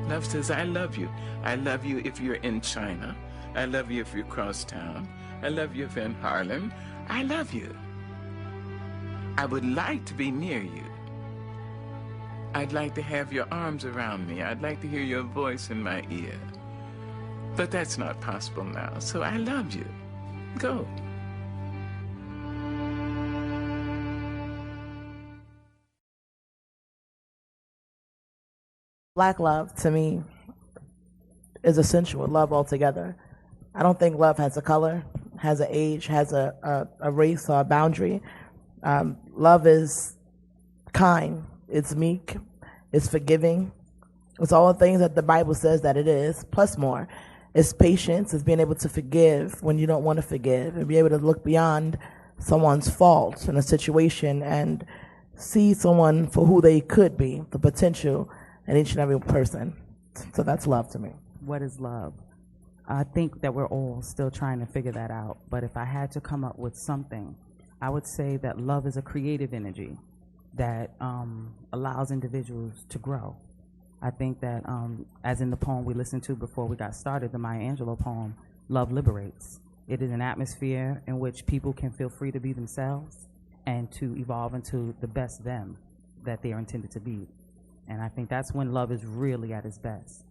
Love says, I love you. I love you if you're in China. I love you if you're across town. I love you if you're in Harlem. I love you. I would like to be near you. I'd like to have your arms around me. I'd like to hear your voice in my ear. But that's not possible now. So I love you. Go. Black love, to me, is essential with love altogether. I don't think love has a color, has an age, has a race or a boundary. Love is kind, it's meek, it's forgiving. It's all the things that the Bible says that it is, plus more. It's patience, it's being able to forgive when you don't want to forgive, and be able to look beyond someone's faults in a situation and see someone for who they could be, the potential in each and every person. So that's love to me. What is love? I think that we're all still trying to figure that out. But if I had to come up with something, I would say that love is a creative energy that allows individuals to grow. I think that, as in the poem we listened to before we got started, the Maya Angelou poem, Love Liberates. It is an atmosphere in which people can feel free to be themselves and to evolve into the best them that they are intended to be. And I think that's when love is really at its best.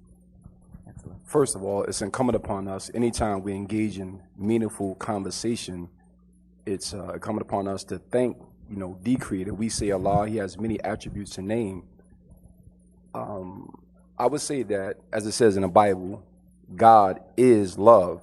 That's love. First of all, it's incumbent upon us, anytime we engage in meaningful conversation, it's incumbent upon us to thank, the Creator. We say Allah, He has many attributes to name. I would say that, as it says in the Bible, God is love.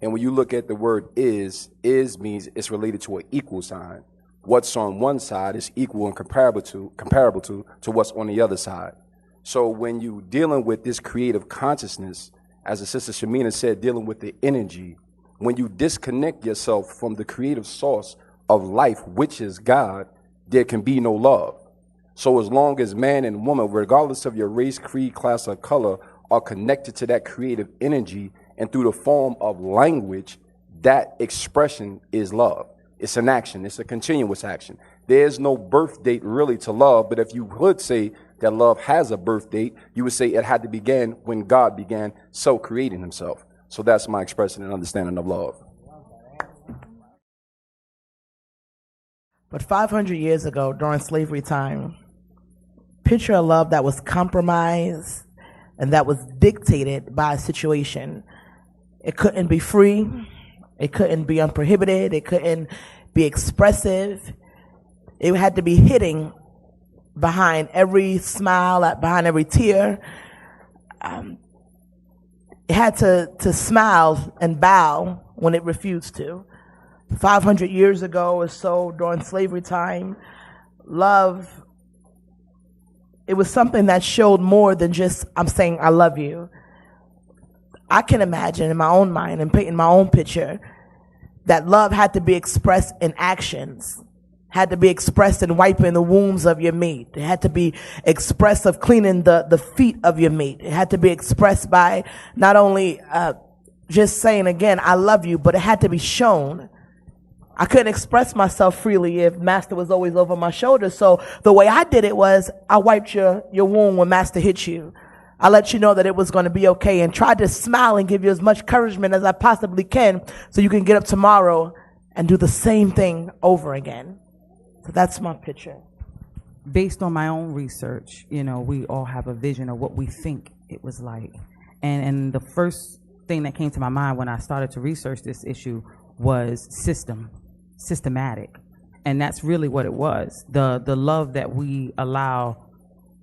And when you look at the word is means it's related to an equal sign. What's on one side is equal and comparable to what's on the other side. So when you dealing with this creative consciousness, as the sister Shamina said, dealing with the energy, when you disconnect yourself from the creative source of life, which is God, there can be no love. So as long as man and woman, regardless of your race, creed, class, or color, are connected to that creative energy and through the form of language, that expression is love. It's an action. It's a continuous action. There's no birth date really to love, but if you would say that love has a birth date, you would say it had to begin when God began self-creating himself. So that's my expression and understanding of love. But 500 years ago, during slavery time, picture a love that was compromised and that was dictated by a situation. It couldn't be free. It couldn't be unprohibited. It couldn't be expressive. It had to be hidden behind every smile, behind every tear. It had to smile and bow when it refused to. 500 years ago or so, during slavery time, love, it was something that showed more than just, I'm saying I love you. I can imagine in my own mind and painting my own picture that love had to be expressed in actions, had to be expressed in wiping the wounds of your mate. It had to be expressed of cleaning the feet of your mate. It had to be expressed by not only just saying again, I love you, but it had to be shown. I couldn't express myself freely if Master was always over my shoulder. So the way I did it was I wiped your wound when Master hit you. I let you know that it was going to be okay and tried to smile and give you as much encouragement as I possibly can so you can get up tomorrow and do the same thing over again. So that's my picture. Based on my own research, we all have a vision of what we think it was like. And the first thing that came to my mind when I started to research this issue was systematic. And that's really what it was. The love that we allow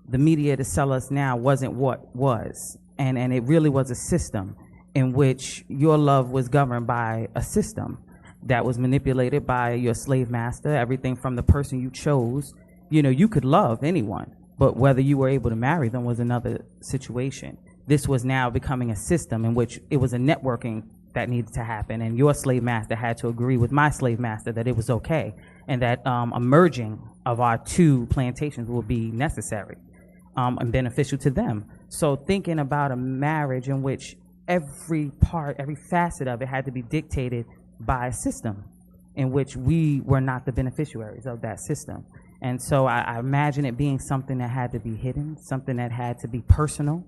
the media to sell us now wasn't what was. And it really was a system in which your love was governed by a system that was manipulated by your slave master, everything from the person you chose. You could love anyone, but whether you were able to marry them was another situation. This was now becoming a system in which it was a networking that needed to happen, and your slave master had to agree with my slave master that it was okay, and that a merging of our two plantations would be necessary and beneficial to them. So thinking about a marriage in which every part, every facet of it had to be dictated by a system in which we were not the beneficiaries of that system. And so I imagine it being something that had to be hidden, something that had to be personal,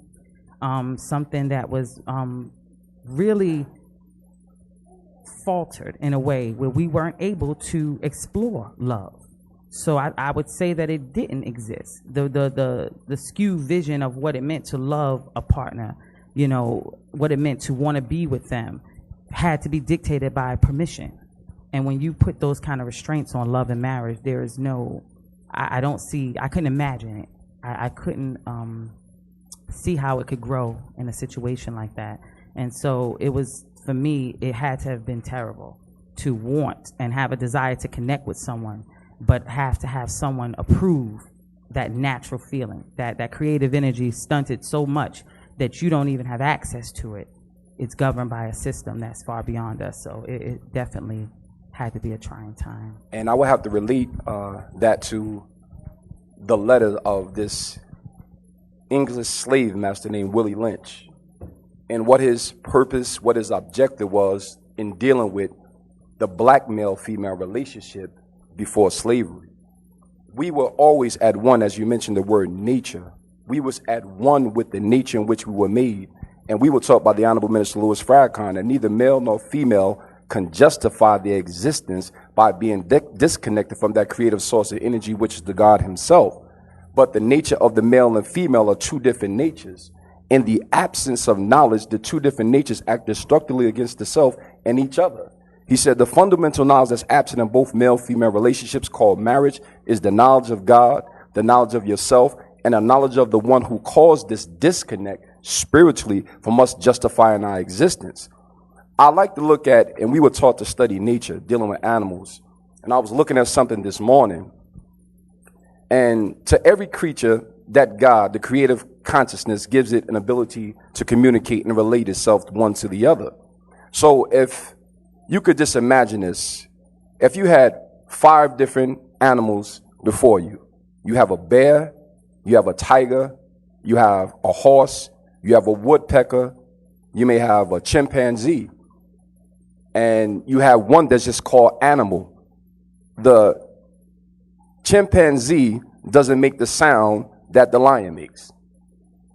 something that was really faltered in a way where we weren't able to explore love. So I would say that it didn't exist. The skewed vision of what it meant to love a partner, you know, what it meant to want to be with them, had to be dictated by permission. And when you put those kind of restraints on love and marriage, there is no, I couldn't imagine it. I couldn't see how it could grow in a situation like that. And so it was, for me, it had to have been terrible to want and have a desire to connect with someone, but have to have someone approve that natural feeling, that creative energy stunted so much that you don't even have access to it. It's governed by a system that's far beyond us. So it definitely had to be a trying time. And I would have to relate that to the letter of this English slave master named Willie Lynch, and what his purpose, what his objective was in dealing with the black male-female relationship before slavery. We were always at one, as you mentioned the word nature. We was at one with the nature in which we were made. And we were taught by the Honorable Minister Louis Farrakhan that neither male nor female can justify their existence by being disconnected from that creative source of energy, which is the God himself. But the nature of the male and female are two different natures. In the absence of knowledge, the two different natures act destructively against the self and each other. He said the fundamental knowledge that's absent in both male-female relationships called marriage is the knowledge of God, the knowledge of yourself, and a knowledge of the one who caused this disconnect spiritually from us justifying our existence. I like to look at, and we were taught to study nature, dealing with animals. And I was looking at something this morning. And to every creature that God, the creative consciousness, gives it an ability to communicate and relate itself one to the other. So if you could just imagine this, if you had 5 different animals before you, you have a bear, you have a tiger, you have a horse, you have a woodpecker, you may have a chimpanzee, and you have one that's just called animal. The chimpanzee doesn't make the sound that the lion makes.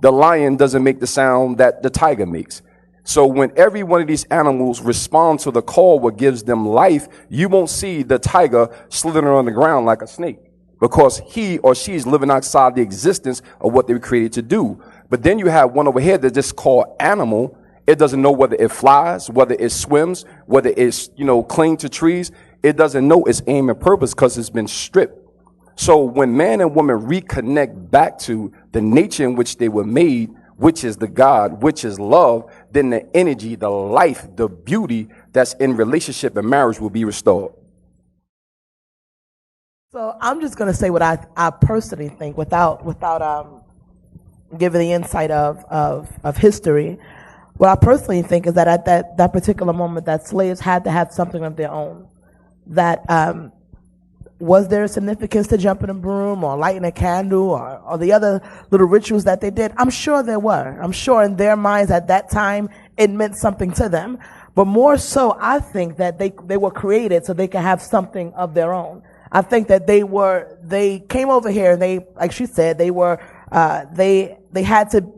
The lion doesn't make the sound that the tiger makes. So when every one of these animals respond to the call, what gives them life, you won't see the tiger slithering on the ground like a snake, because he or she is living outside the existence of what they were created to do. But then you have one over here that's just called animal. It doesn't know whether it flies, whether it swims, whether it's, cling to trees. It doesn't know its aim and purpose because it's been stripped. So when man and woman reconnect back to the nature in which they were made, which is the God, which is love, then the energy, the life, the beauty that's in relationship and marriage will be restored. So I'm just going to say what I personally think without giving the insight of history. What I personally think is that at that particular moment, that slaves had to have something of their own. That was there a significance to jumping a broom or lighting a candle or the other little rituals that they did? I'm sure there were. I'm sure in their minds at that time it meant something to them. But more so, I think that they were created so they could have something of their own. I think that they came over here and they, like she said, they had to,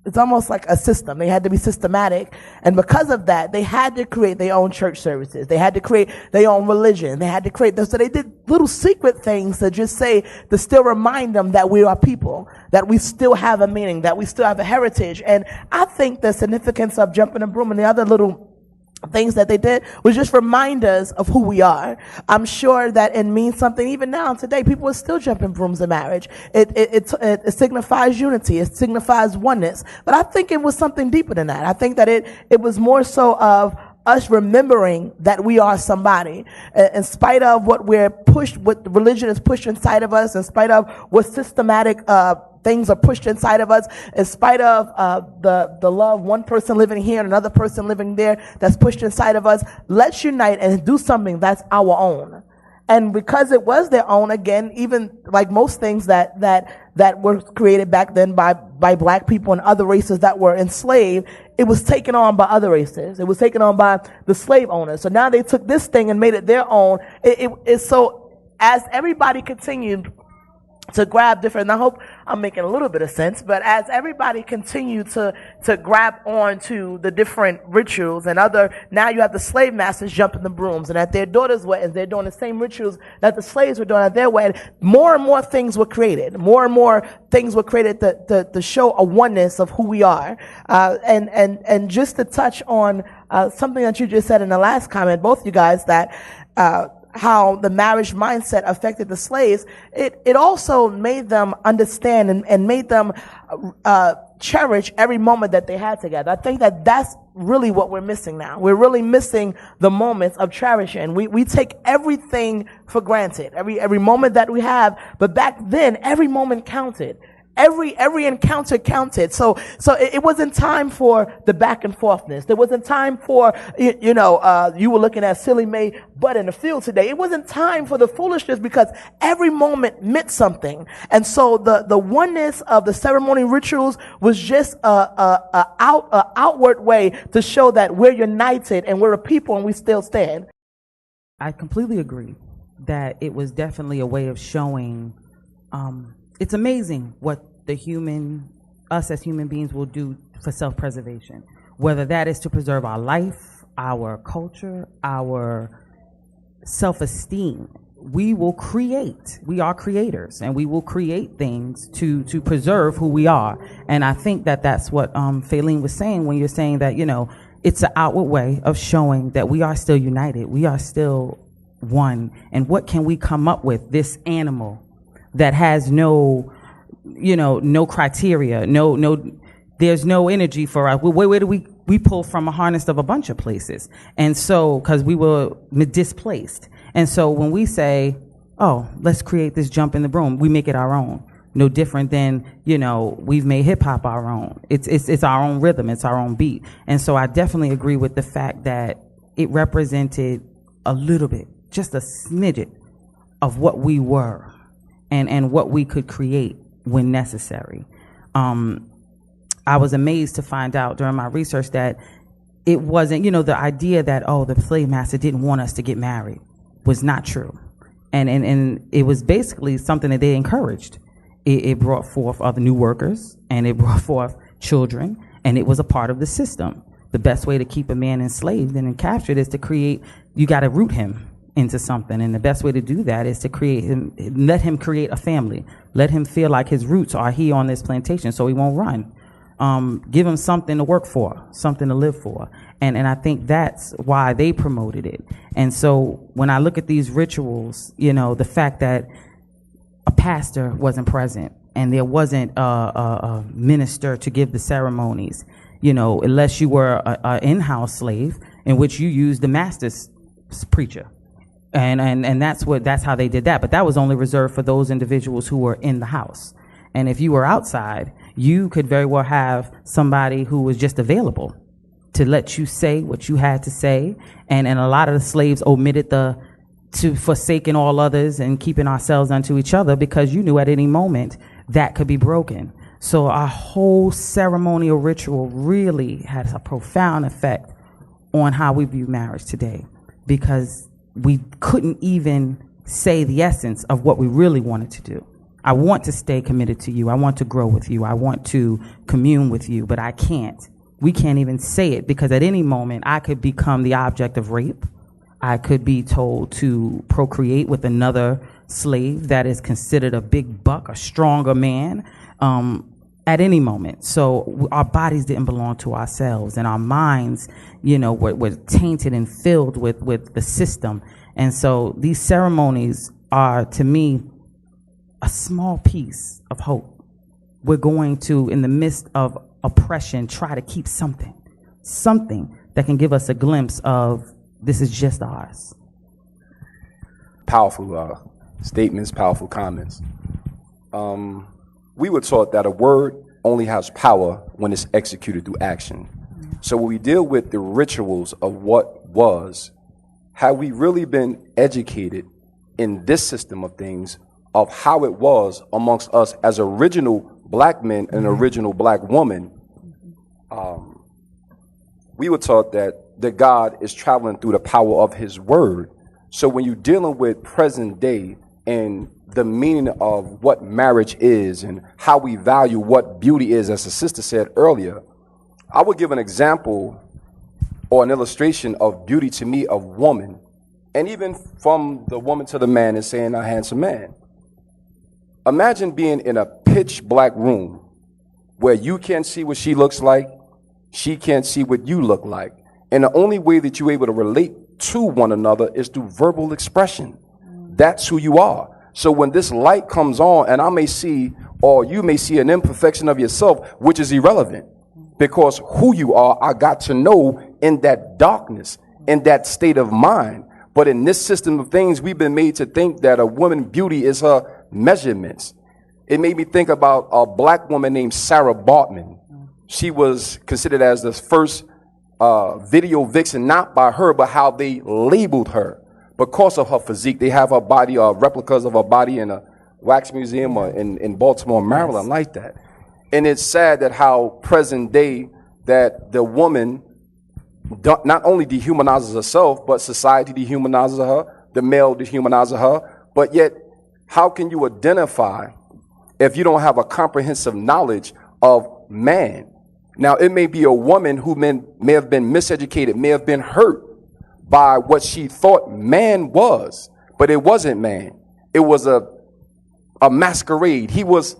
it's almost like a system. They had to be systematic. And because of that, they had to create their own church services. They had to create their own religion. They had to create those. So they did little secret things to just to still remind them that we are people, that we still have a meaning, that we still have a heritage. And I think the significance of jumping a broom and the other little things that they did was just remind us of who we are. I'm sure that it means something even now today. People are still jumping brooms in marriage. It signifies unity. It signifies oneness. But I think it was something deeper than that. I think that it was more so of us remembering that we are somebody, in spite of what religion is pushed inside of us, in spite of what systematic things are pushed inside of us, in spite of the love, one person living here and another person living there, that's pushed inside of us. Let's unite and do something that's our own. And because it was their own, again, even like most things that were created back then by black people and other races that were enslaved, it was taken on by other races. It was taken on by the slave owners. So now they took this thing and made it their own. So as everybody continued to grab different, and I hope I'm making a little bit of sense, but as everybody continued to grab on to the different rituals and now you have the slave masters jumping the brooms, and at their daughters' weddings, they're doing the same rituals that the slaves were doing at their wedding. More and more things were created. More and more things were created to show a oneness of who we are. And just to touch on, something that you just said in the last comment, both you guys, that, how the marriage mindset affected the slaves, it also made them understand and made them cherish every moment that they had together. I think that that's really what we're missing now. We're really missing the moments of cherishing. We take everything for granted, every moment that we have, but back then, every moment counted. Every encounter counted. So it wasn't time for the back and forthness. There wasn't time for, you were looking at Silly Mae Butt in the field today. It wasn't time for the foolishness, because every moment meant something. And so the oneness of the ceremony rituals was just a outward way to show that we're united and we're a people and we still stand. I completely agree that it was definitely a way of showing, it's amazing what us as human beings will do for self-preservation, whether that is to preserve our life, our culture, our self-esteem. We will create. We are creators, and we will create things to preserve who we are. And I think that that's what Faylene was saying when you're saying that, it's an outward way of showing that we are still united. We are still one. And what can we come up with? This animal that has no criteria, there's no energy for us. Where do we pull from a harness of a bunch of places? And so, because we were displaced. And so when we say, oh, let's create this jump in the broom, we make it our own. No different than, we've made hip hop our own. It's our own rhythm. It's our own beat. And so I definitely agree with the fact that it represented a little bit, just a smidget of what we were. And what we could create when necessary. I was amazed to find out during my research that it wasn't, the idea that, the slave master didn't want us to get married was not true. And it was basically something that they encouraged. It brought forth other new workers, and it brought forth children, and it was a part of the system. The best way to keep a man enslaved and captured is you got to root him into something, and the best way to do that is to let him create a family, let him feel like his roots are here on this plantation, so he won't run. Give him something to work for, something to live for, and I think that's why they promoted it. And so when I look at these rituals, the fact that a pastor wasn't present and there wasn't a minister to give the ceremonies, unless you were an in-house slave, in which you used the master's preacher. And that's how they did that. But that was only reserved for those individuals who were in the house. And if you were outside, you could very well have somebody who was just available to let you say what you had to say. And a lot of the slaves omitted to forsaking all others and keeping ourselves unto each other, because you knew at any moment that could be broken. So our whole ceremonial ritual really has a profound effect on how we view marriage today, because we couldn't even say the essence of what we really wanted to do. I want to stay committed to you. I want to grow with you. I want to commune with you, but I can't. We can't even say it, because at any moment I could become the object of rape. I could be told to procreate with another slave that is considered a big buck, a stronger man, at any moment. So our bodies didn't belong to ourselves, and our minds, were tainted and filled with the system. And so these ceremonies are, to me, a small piece of hope. We're going to, in the midst of oppression, try to keep something that can give us a glimpse of this is just ours. Powerful statements, powerful comments. We were taught that a word only has power when it's executed through action. So when we deal with the rituals of what was, have we really been educated in this system of things of how it was amongst us as original black men and original black women? We were taught that God is traveling through the power of his word. So when you're dealing with present day, and the meaning of what marriage is and how we value what beauty is, as the sister said earlier, I would give an example or an illustration of beauty to me of woman, and even from the woman to the man and saying a handsome man. Imagine being in a pitch black room where you can't see what she looks like, she can't see what you look like. And the only way that you're able to relate to one another is through verbal expression. That's who you are. So when this light comes on, and I may see, or you may see, an imperfection of yourself, which is irrelevant, because who you are, I got to know in that darkness, in that state of mind. But in this system of things, we've been made to think that a woman's beauty is her measurements. It made me think about a black woman named Sarah Bartman. She was considered as the first video vixen, not by her, but how they labeled her. Because of her physique, they have her body, replicas of her body in a wax museum in Baltimore, Maryland, like that. And it's sad that how present day that the woman not only dehumanizes herself, but society dehumanizes her, the male dehumanizes her. But yet, how can you identify if you don't have a comprehensive knowledge of man? Now, it may be a woman who may have been miseducated, may have been hurt by what she thought man was, but it wasn't man. It was a masquerade. He was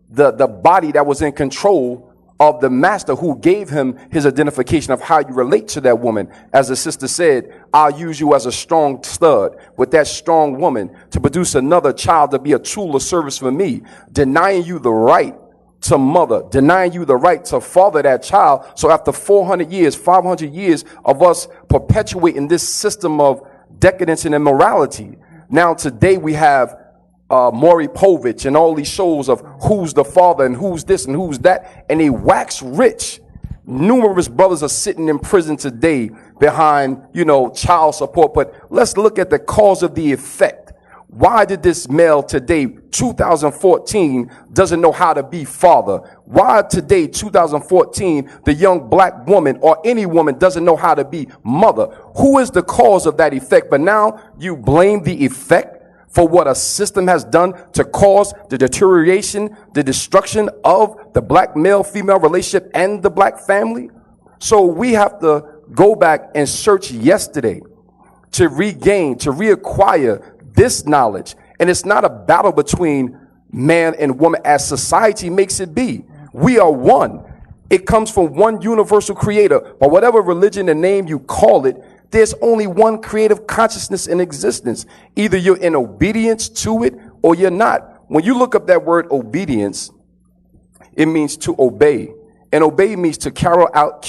the body that was in control of the master who gave him his identification of how you relate to that woman. As the sister said, I'll use you as a strong stud with that strong woman to produce another child to be a tool of service for me, denying you the right to mother, denying you the right to father that child. So after 400 years, 500 years of us perpetuating this system of decadence and immorality, now today we have Maury Povich and all these shows of who's the father and who's this and who's that, and they wax rich. Numerous brothers are sitting in prison today behind, child support. But let's look at the cause of the effect. Why did this male today, 2014, doesn't know how to be father? Why today, 2014, the young black woman or any woman doesn't know how to be mother? Who is the cause of that effect? But now you blame the effect for what a system has done to cause the deterioration, the destruction of the black male-female relationship and the black family. So we have to go back and search yesterday to regain, to reacquire this knowledge. And it's not a battle between man and woman as society makes it be. We are one. It comes from one universal creator. But whatever religion and name you call it, there's only one creative consciousness in existence. Either you're in obedience to it or you're not. When you look up that word obedience, it means to obey. And obey means to carry out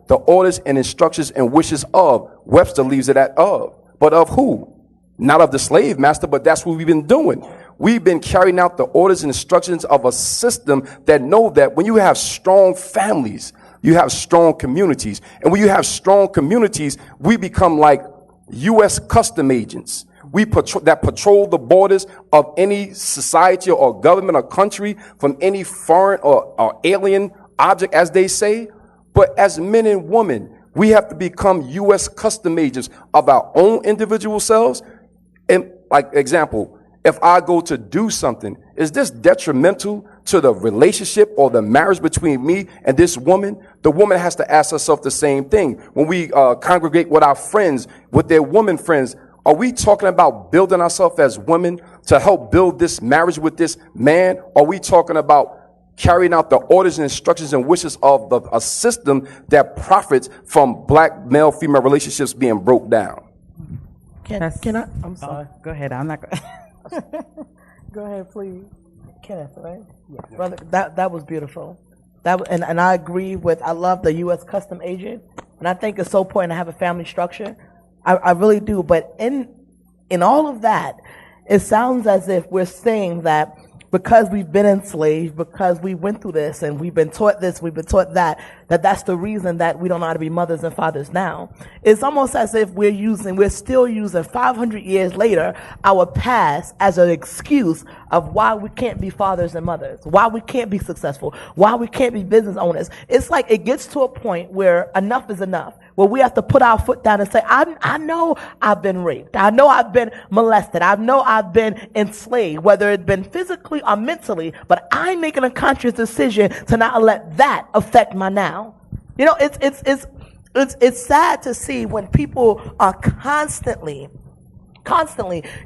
the orders and instructions and wishes of. Webster leaves it at of. But of who? Not of the slave master, but that's what we've been doing. We've been carrying out the orders and instructions of a system that know that when you have strong families, you have strong communities. And when you have strong communities, we become like U.S. custom agents. We patrol the borders of any society or government or country from any foreign or alien object, as they say. But as men and women, we have to become U.S. custom agents of our own individual selves. And like example, if I go to do something, is this detrimental to the relationship or the marriage between me and this woman? The woman has to ask herself the same thing. When we congregate with our friends, with their women friends, are we talking about building ourselves as women to help build this marriage with this man? Or are we talking about carrying out the orders and instructions and wishes of a system that profits from black male-female relationships being broke down? Can I? I'm sorry. Go ahead. I'm not going Go ahead, please. Kenneth, right? Yeah. Brother, that was beautiful. And I agree with, I love the U.S. custom agent. And I think it's so important to have a family structure. I really do. But in all of that, it sounds as if we're saying that because we've been enslaved, because we went through this and we've been taught this, we've been taught that's the reason that we don't know how to be mothers and fathers now. It's almost as if we're still using 500 years later, our past as an excuse of why we can't be fathers and mothers, why we can't be successful, why we can't be business owners. It's like it gets to a point where enough is enough. where we have to put our foot down and say, I know I've been raped. I know I've been molested. I know I've been enslaved, whether it's been physically or mentally, but I'm making a conscious decision to not let that affect my now. You know, it's sad to see when people are constantly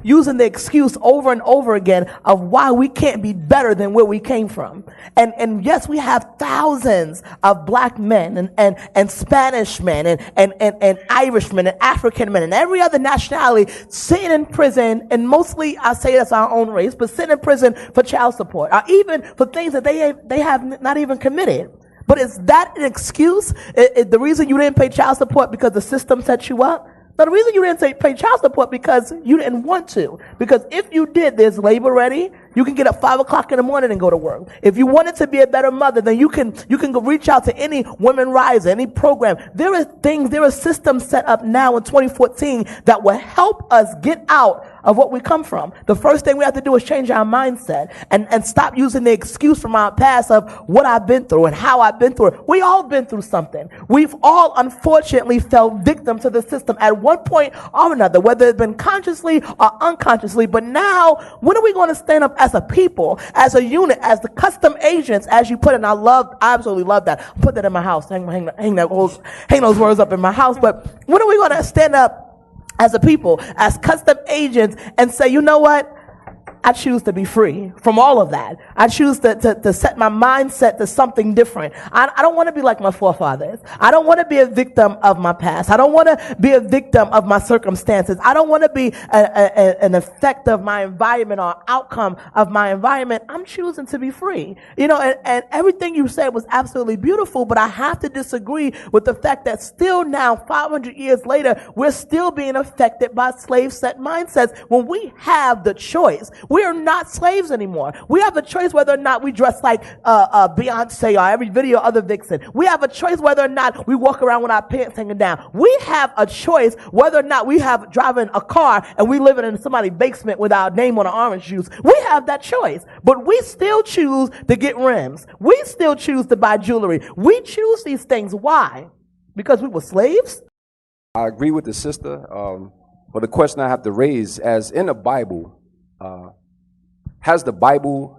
using the excuse over and over again of why we can't be better than where we came from. And yes, we have thousands of black men and Spanish men and Irishmen and African men and every other nationality sitting in prison, and mostly I say that's our own race, but sitting in prison for child support or even for things that they have not even committed. But is that an excuse? The reason you didn't pay child support because the system set you up? No, the reason you didn't pay child support because you didn't want to. Because if you did, there's labor ready. You can get up 5 o'clock in the morning and go to work. If you wanted to be a better mother, then you can go reach out to any Women Rise, any program. There are systems set up now in 2014 that will help us get out of what we come from. The first thing we have to do is change our mindset and stop using the excuse from our past of what I've been through and how I've been through it. We all been through something. We've all unfortunately fell victim to the system at one point or another, whether it's been consciously or unconsciously. But now, when are we going to stand up as a people, as a unit, as the custom agents, as you put it? And I absolutely love that. Put that in my house. Hang those words up in my house. But when are we going to stand up as a people, as custom agents, and say, you know what? I choose to be free from all of that. I choose to set my mindset to something different. I don't want to be like my forefathers. I don't want to be a victim of my past. I don't want to be a victim of my circumstances. I don't want to be an effect of my environment or outcome of my environment. I'm choosing to be free. You know, and everything you said was absolutely beautiful, but I have to disagree with the fact that still now, 500 years later, we're still being affected by slave set mindsets when we have the choice. We are not slaves anymore. We have a choice whether or not we dress like Beyonce or every video other vixen. We have a choice whether or not we walk around with our pants hanging down. We have a choice whether or not we have driving a car and we living in somebody's basement with our name on an orange juice. We have that choice. But we still choose to get rims. We still choose to buy jewelry. We choose these things. Why? Because we were slaves? I agree with the sister. But the question I have to raise, as in the Bible, has the Bible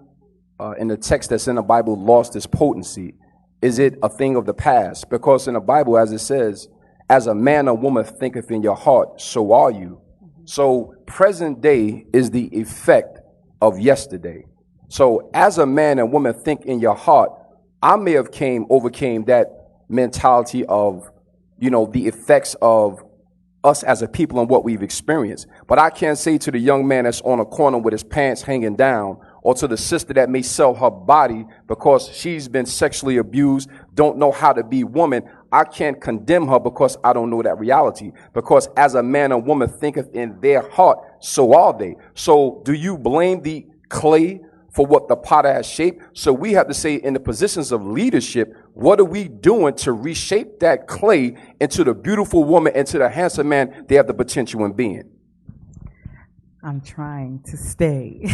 and the text that's in the Bible lost its potency? Is it a thing of the past? Because in the Bible, as it says, as a man or woman thinketh in your heart, so are you. So present day is the effect of yesterday. So as a man and woman think in your heart, I may have overcame that mentality of, the effects of us as a people and what we've experienced. But I can't say to the young man that's on a corner with his pants hanging down, or to the sister that may sell her body because she's been sexually abused, don't know how to be woman, I can't condemn her because I don't know that reality. Because as a man or woman thinketh in their heart, so are they. So do you blame the clay for what the potter has shaped? So we have to say, in the positions of leadership, what are we doing to reshape that clay into the beautiful woman, into the handsome man they have the potential in being? I'm trying to stay.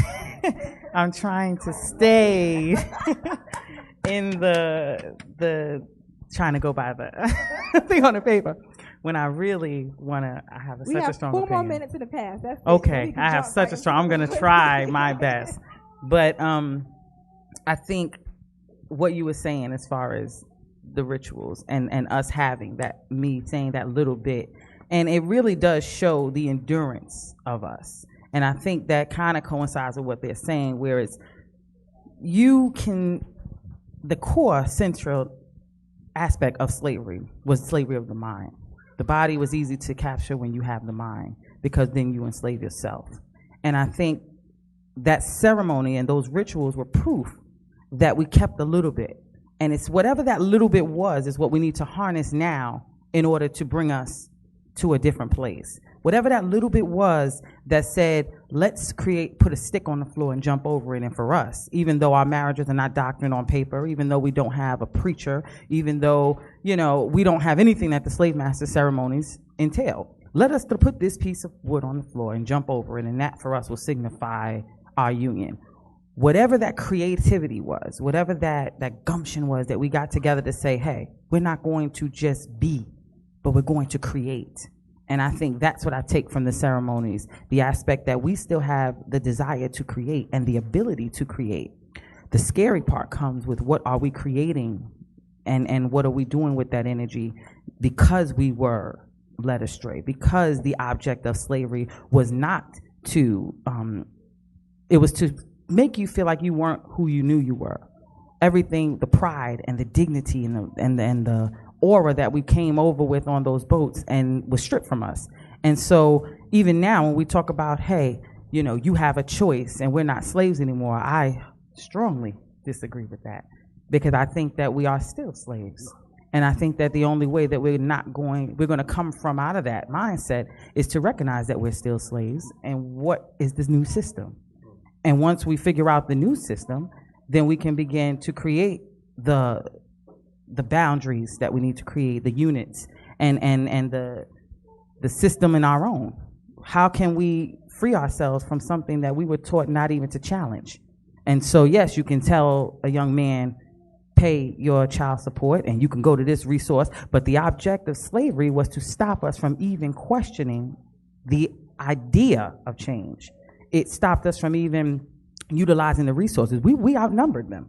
I'm trying to stay in the trying to go by the thing on the paper when I really want to. I have such a strong opinion. We have 4 more minutes to the pass. That's okay. I have such a strong. I'm going to try my best. But I think what you were saying as far as the rituals and us having that, me saying that little bit, and it really does show the endurance of us. And I think that kind of coincides with what they're saying, where it's the core central aspect of slavery was slavery of the mind. The body was easy to capture when you have the mind, because then you enslave yourself. And I think that ceremony and those rituals were proof that we kept a little bit. And it's whatever that little bit was is what we need to harness now in order to bring us to a different place. Whatever that little bit was that said, let's put a stick on the floor and jump over it. And for us, even though our marriages are not doctrine on paper, even though we don't have a preacher, even though, we don't have anything that the slave master ceremonies entail, let us put this piece of wood on the floor and jump over it. And that for us will signify our union. Whatever that creativity was, whatever that gumption was that we got together to say, hey, we're not going to just be, but we're going to create. And I think that's what I take from the ceremonies, the aspect that we still have the desire to create and the ability to create. The scary part comes with what are we creating and what are we doing with that energy, because we were led astray, because the object of slavery was not to, it was to make you feel like you weren't who you knew you were. Everything, the pride and the dignity and the aura that we came over with on those boats and was stripped from us. And so even now when we talk about, hey, you know, you have a choice and we're not slaves anymore, I strongly disagree with that, because I think that we are still slaves. And I think that the only way that we're going to come from out of that mindset is to recognize that we're still slaves and what is this new system. And once we figure out the new system, then we can begin to create the boundaries that we need to create, the units and the system in our own. How can we free ourselves from something that we were taught not even to challenge? And so, yes, you can tell a young man, pay your child support and you can go to this resource, but the object of slavery was to stop us from even questioning the idea of change. It stopped us from even utilizing the resources. We outnumbered them.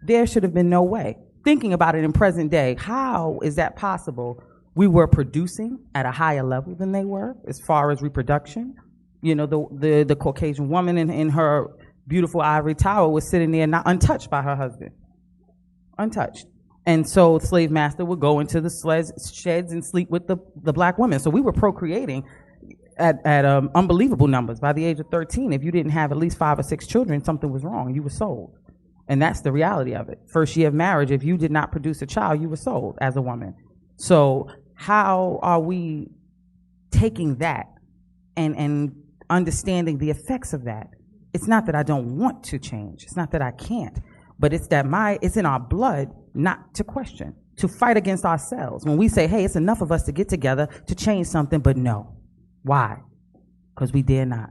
There should have been no way. Thinking about it in present day, how is that possible? We were producing at a higher level than they were as far as reproduction. You know, the Caucasian woman in her beautiful ivory tower was sitting there not untouched by her husband. Untouched. And so the slave master would go into the sheds and sleep with the black women. So we were procreating at unbelievable numbers. By the age of 13, if you didn't have at least 5 or 6 children, something was wrong. You were sold. And that's the reality of it. First year of marriage, if you did not produce a child, you were sold as a woman. So how are we taking that and understanding the effects of that? It's not that I don't want to change. It's not that I can't. But it's that it's in our blood not to question, to fight against ourselves. When we say, hey, it's enough of us to get together to change something, but no. Why? Because we dare not.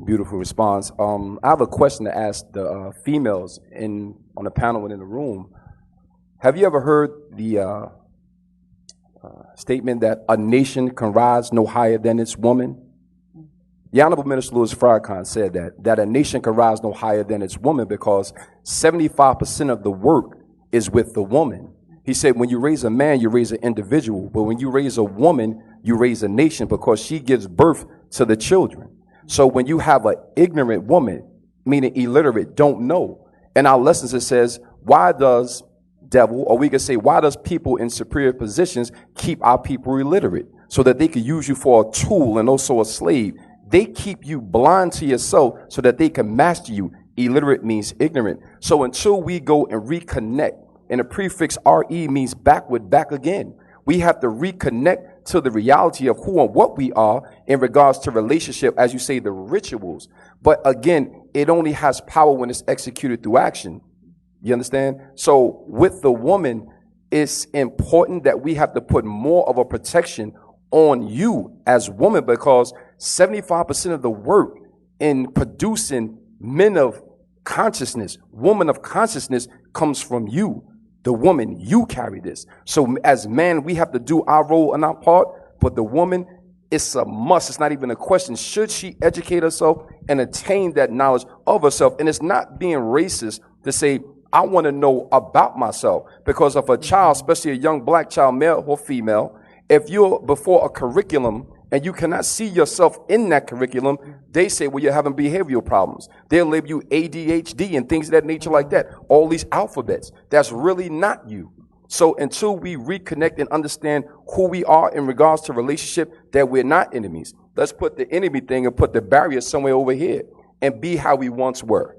Beautiful response. I have a question to ask the females on the panel and in the room. Have you ever heard the statement that a nation can rise no higher than its woman? The Honorable Minister Louis Farrakhan said that a nation can rise no higher than its woman because 75% of the work is with the woman. He said when you raise a man, you raise an individual, but when you raise a woman, you raise a nation because she gives birth to the children. So when you have an ignorant woman, meaning illiterate, don't know, in our lessons it says, why does devil, or we could say, why does people in superior positions keep our people illiterate? So that they could use you for a tool and also a slave. They keep you blind to yourself so that they can master you. Illiterate means ignorant. So until we go and reconnect, and the prefix RE means backward, back again. We have to reconnect to the reality of who and what we are in regards to relationship, as you say, the rituals. But again, it only has power when it's executed through action. You understand? So with the woman, it's important that we have to put more of a protection on you as woman, because 75% of the work in producing men of consciousness, woman of consciousness, comes from you. The woman, you carry this. So as man, we have to do our role and our part, but the woman, it's a must. It's not even a question. Should she educate herself and attain that knowledge of herself? And it's not being racist to say, I want to know about myself, because if a child, especially a young black child, male or female, if you're before a curriculum and you cannot see yourself in that curriculum, they say, well, you're having behavioral problems. They'll label you ADHD and things of that nature like that. All these alphabets. That's really not you. So until we reconnect and understand who we are in regards to relationship, that we're not enemies. Let's put the enemy thing and put the barrier somewhere over here and be how we once were.